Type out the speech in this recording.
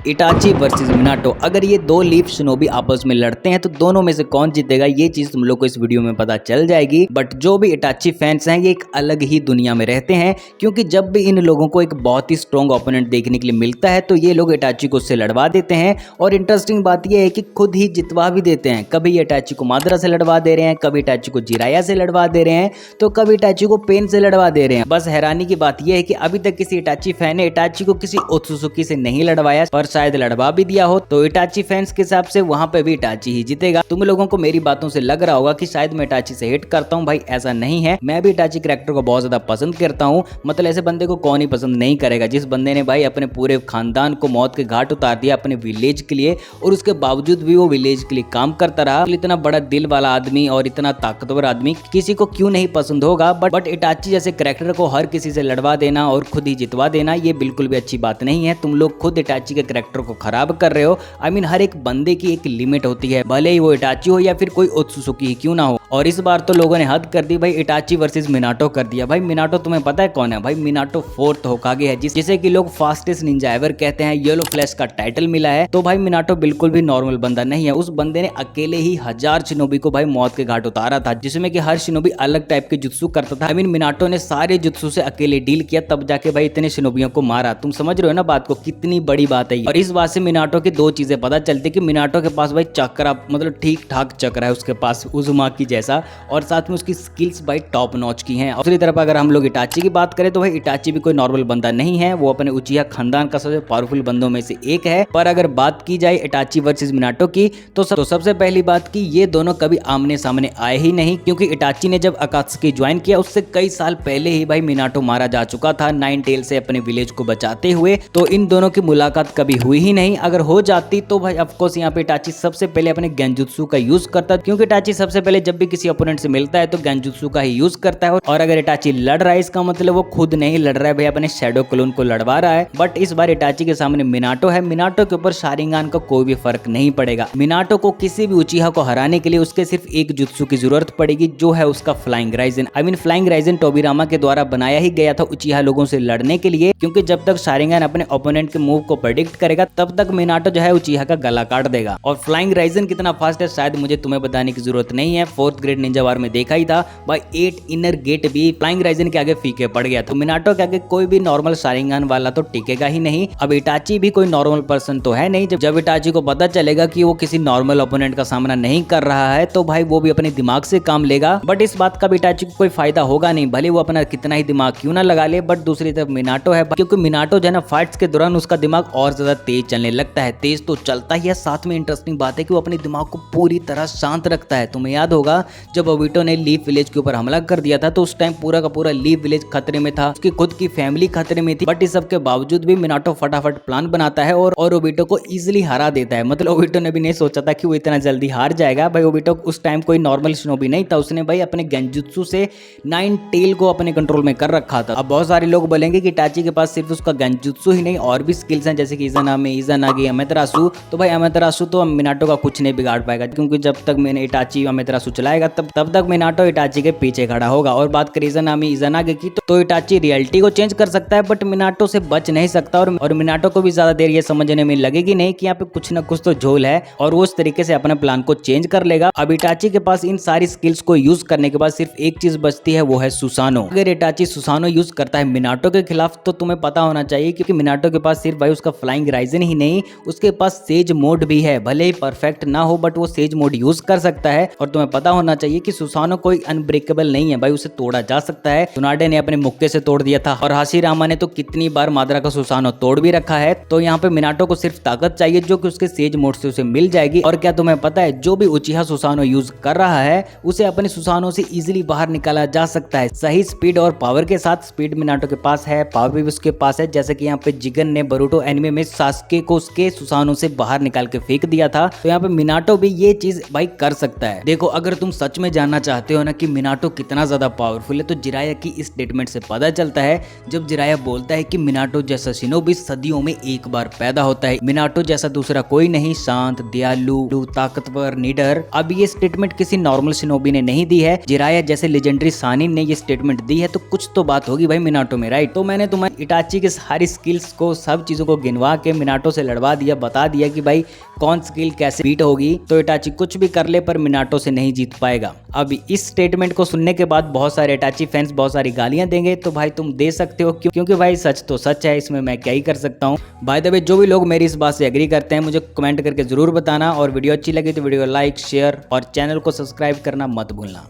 Itachi versus Minato, अगर ये दो लीफ शिनोबी आपस में लड़ते हैं तो दोनों में से कौन जीतेगा ये चीज तुम लोग को इस वीडियो में पता चल जाएगी। बट जो भी इटाची फैंस हैं ये एक अलग ही दुनिया में रहते हैं, क्योंकि जब भी इन लोगों को एक बहुत ही स्ट्रॉन्ग ओपोनेंट देखने के लिए मिलता है तो ये लोग इटाची को उससे लड़वा देते हैं। और इंटरेस्टिंग बात यह है कि खुद ही जितवा भी देते हैं। कभी ये इटाची को मादरा से लड़वा दे रहे हैं, कभी इटाची को जिराया से लड़वा दे रहे हैं, तो कभी इटाची को पेन से लड़वा दे रहे हैं। बस हैरानी की बात यह है कि अभी तक किसी इटाची फैन ने इटाची को किसी ओत्सुजुकी से नहीं लड़वाया, पर शायद लड़वा भी दिया हो तो इटाची फैंस के हिसाब से वहां पे भी इटाची ही जीतेगा। तुम लोगों को मेरी बातों से लग रहा होगा कि शायद मैं इटाची से हिट करता हूं, भाई ऐसा नहीं है। मैं भी इटाची कैरेक्टर को बहुत ज्यादा पसंद करता हूं। मतलब ऐसे बंदे को कौन ही पसंद नहीं करेगा, जिस बंदे ने भाई अपने पूरे खानदान को मौत के घाट उतार दिया अपने विलेज के लिए, और उसके बावजूद भी वो विलेज के लिए काम करता रहा। इतना बड़ा दिल वाला आदमी और इतना ताकतवर आदमी किसी को क्यों नहीं पसंद होगा। बट इटाची जैसे कैरेक्टर को हर किसी से लड़वा देना और खुद ही जितवा देना ये बिल्कुल भी अच्छी बात नहीं है। तुम लोग खुद इटाची के कैरेक्टर को खराब कर रहे हो। आई मीन हर एक बंदे की एक लिमिट होती है, भले ही वो इटाची हो या फिर कोई ओत्सुजुकी ही क्यों ना हो। और इस बार तो लोगों ने हद कर दी भाई, इटाची वर्सेस मिनाटो कर दिया। भाई मिनाटो तुम्हें पता है कौन है? भाई मिनाटो 4th होकागे है, जिसे कि लोग फास्टेस्ट निंजा एवर कहते हैं। येलो फ्लैश का टाइटल मिला है। तो भाई मिनाटो बिल्कुल भी नॉर्मल बंदा नहीं है। उस बंदे ने अकेले ही 1000 शिनोबी को भाई मौत के घाट उतारा था, जिसमें कि हर शिनोबी अलग टाइप के जुत्सु करता था। आई मीन मिनाटो ने सारे जुत्सु से अकेले डील किया, तब जाके भाई इतने शिनोबियों को मारा। तुम समझ रहे हो ना बात को, कितनी बड़ी बात है। और इस बात से मिनाटो की दो चीजें पता चलती कि मिनाटो के पास भाई चक्रा, मतलब ठीक ठाक चक्रा है उसके पास उजुमाकी जैसा, और साथ में उसकी स्किल्स भाई टॉप नॉच की हैं। दूसरी तरफ अगर हम लोग इटाची की बात करें तो भाई इटाची भी कोई नॉर्मल बंदा नहीं है। वो अपने उचिहा खानदान का सबसे पावरफुल बंदों में से एक है। पर अगर बात की जाए इटाची वर्सेस मिनाटो की तो सबसे पहली बात की ये दोनों कभी आमने सामने आए ही नहीं, क्योंकि इटाची ने जब अकात्सुकी ज्वाइन किया उससे कई साल पहले ही भाई मिनाटो मारा जा चुका था नाइन टेल से अपने विलेज को बचाते हुए। तो इन दोनों की मुलाकात कभी हुई ही नहीं। अगर हो जाती तो भाई ऑफकोर्स यहाँ पे इटाची सबसे पहले अपने गेंजुत्सु का यूज करता, क्योंकि इटाची सबसे पहले जब भी किसी ओपोनेंट से मिलता है तो गेंजुत्सु का ही यूज करता है। और अगर इटाची लड़ रहा है इसका मतलब वो खुद नहीं लड़ रहा है भाई, अपने शैडो क्लोन को लड़वा रहा है। बट इस बार इटाची के सामने मिनाटो है। मिनाटो के ऊपर शारिंगान का कोई भी फर्क नहीं पड़ेगा। मिनाटो को किसी भी उचिहा को हराने के लिए उसके सिर्फ एक जुत्सु की जरूरत पड़ेगी, जो है उसका flying Raijin. I mean flying Raijin Tobirama के द्वारा बनाया ही गया था उचिहा लोगों से लड़ने के लिए, क्योंकि जब तक शारिंगान अपने ओपोनेंट के मूव को प्रेडिक्ट करेगा तब तक मिनाटो जो है उचिहा का गला काट देगा। और फ्लाइंग राइजन कितना फास्ट है शायद मुझे तुम्हें बताने की जरूरत नहीं है, 4th ग्रेड निंजा वार में देखा ही था भाई। 8 इनर गेट भी फ्लाइंग राइजन के आगे फीके पड़ गया। तो मिनाटो के आगे कोई भी नॉर्मल शारिंगान वाला तो टिकेगा ही नहीं। अब इटाची भी कोई नॉर्मल पर्सन तो है नहीं। जब इटाची को पता चलेगा कि वो किसी नॉर्मल ओपोनेंट का सामना नहीं कर रहा है तो भाई वो भी अपने दिमाग से काम लेगा। बट इस बात का भी इटाची को कोई फायदा होगा नहीं, भले वो अपना कितना ही दिमाग क्यों ना लगा ले। बट दूसरी तरफ मिनाटो है, क्योंकि मिनाटो जो है ना फाइट्स के दौरान उसका दिमाग और ज्यादा तेज चलने लगता है। तेज तो चलता ही है, साथ में इंटरेस्टिंग बात है कि वो अपने दिमाग को पूरी तरह शांत रखता है। तुम्हें याद होगा जब ओबिटो ने लीफ विलेज के ऊपर हमला कर दिया था तो उस टाइम पूरा का पूरा लीफ विलेज खतरे में था, उसकी खुद की फैमिली खतरे में थी। बट इस सब के बावजूद भी मिनाटो फटाफट प्लान बनाता है और ओबिटो को इजीली हरा देता है। मतलब ओबिटो ने भी नहीं सोचा था कि वो इतना जल्दी हार जाएगा। भाई ओबिटो उस टाइम कोई नॉर्मल शिनोबी नहीं था, उसने भाई अपने गेंजुत्सु से 9 टेल को अपने कंट्रोल में कर रखा था। अब बहुत सारे लोग बोलेंगे कि इटाची के पास सिर्फ उसका गेंजुत्सु ही नहीं और भी स्किल्स हैं, जैसे कि इज़ानामे, इज़ानागी, अमेतरासु। तो भाई अमेतरासु तो मिनाटो का कुछ नहीं बिगाड़ पाएगा, क्योंकि जब तक मैंने इटाची अमेतरासु चलाएगा तब तक मिनाटो इटाची के पीछे खड़ा होगा। और बात करें इज़ानामी, इज़ानागी की तो इटाची रियलिटी को चेंज कर सकता है बट मिनाटो से बच नहीं सकता। और मिनाटो को भी ज्यादा देर ये समझने में लगेगी नहीं कि यहाँ पे कुछ ना कुछ तो झोल है, और वो उस तरीके से अपने प्लान को चेंज कर लेगा। अब इटाची के पास इन सारी स्किल्स को यूज करने के बाद सिर्फ एक चीज बचती है, वो है सुसानो। अगर इटाची सुसानो यूज करता है मिनाटो के खिलाफ तो तुम्हें पता होना चाहिए, क्योंकि मिनाटो के पास सिर्फ भाई उसका फ्लाइंग राइजन ही नहीं, उसके पास सेज मोड भी है। भले ही परफेक्ट ना हो बट वो सेज मोड यूज कर सकता है। और तुम्हें पता होना चाहिए कि सुसानो कोई अनब्रेकेबल नहीं है भाई, उसे तोड़ा जा सकता है। सुनाडे ने अपने मुक्के से तोड़ दिया था, और हाशिरामा ने तो कितनी बार मादरा का सुसानो तोड़ भी रखा है। तो यहाँ पे मिनाटो को सिर्फ ताकत चाहिए, जो कि उसके सेज मोड से उसे मिल जाएगी। और क्या तुम्हें पता है, जो भी उचिहा सुसानो यूज कर रहा है उसे अपने सुसानो से इजीली बाहर निकाला जा सकता है, सही स्पीड और पावर के साथ। स्पीड मिनाटो के पास है, पावर भी उसके पास है। जैसे कि यहाँ पे जिगन ने बरूटो एनिमे में सास्के को उसके सुसानो से बाहर निकाल के फेंक दिया था, तो यहाँ पे मिनाटो भी ये चीज भाई कर सकता है। देखो अगर तुम सच में जानना चाहते हो ना कि मिनाटो कितना ज्यादा पावरफुल है, तो जिराया की इस स्टेटमेंट से पता चलता है, जब जिराया बोलता है कि मिनाटो जैसा शिनोबी सदियों में एक बार पैदा होता है। मिनाटो जैसा दूसरा कोई नहीं, शांत, दयालु, ताकतवर, निडर। अब ये स्टेटमेंट किसी नॉर्मल शिनोबी ने नहीं दी है, जिराया जैसे लेजेंडरी सानिन ने ये स्टेटमेंट दी है, तो कुछ तो बात होगी भाई मिनाटो में, राइट। तो मैंने तुम्हें इटाची के सारी स्किल्स को, सब चीजों को गिनवा के मिनाटो से लड़वा दिया, बता दिया कि भाई कौन स्किल कैसे बीट होगी, तो इटाची कुछ भी कर ले पर मिनाटो से नहीं जीत पाएगा। अब इस स्टेटमेंट को सुनने के बाद बहुत सारे इटाची फैंस बहुत सारी गालियां देंगे, तो भाई तुम दे सकते हो क्योंकि भाई सच तो सच है, इसमें मैं क्या ही कर सकता हूँ। बाय द वे जो भी लोग मेरी इस बात से एग्री करते हैं मुझे कमेंट करके जरूर बताना, और वीडियो अच्छी लगी तो वीडियो लाइक शेयर और चैनल को सब्सक्राइब करना मत भूलना।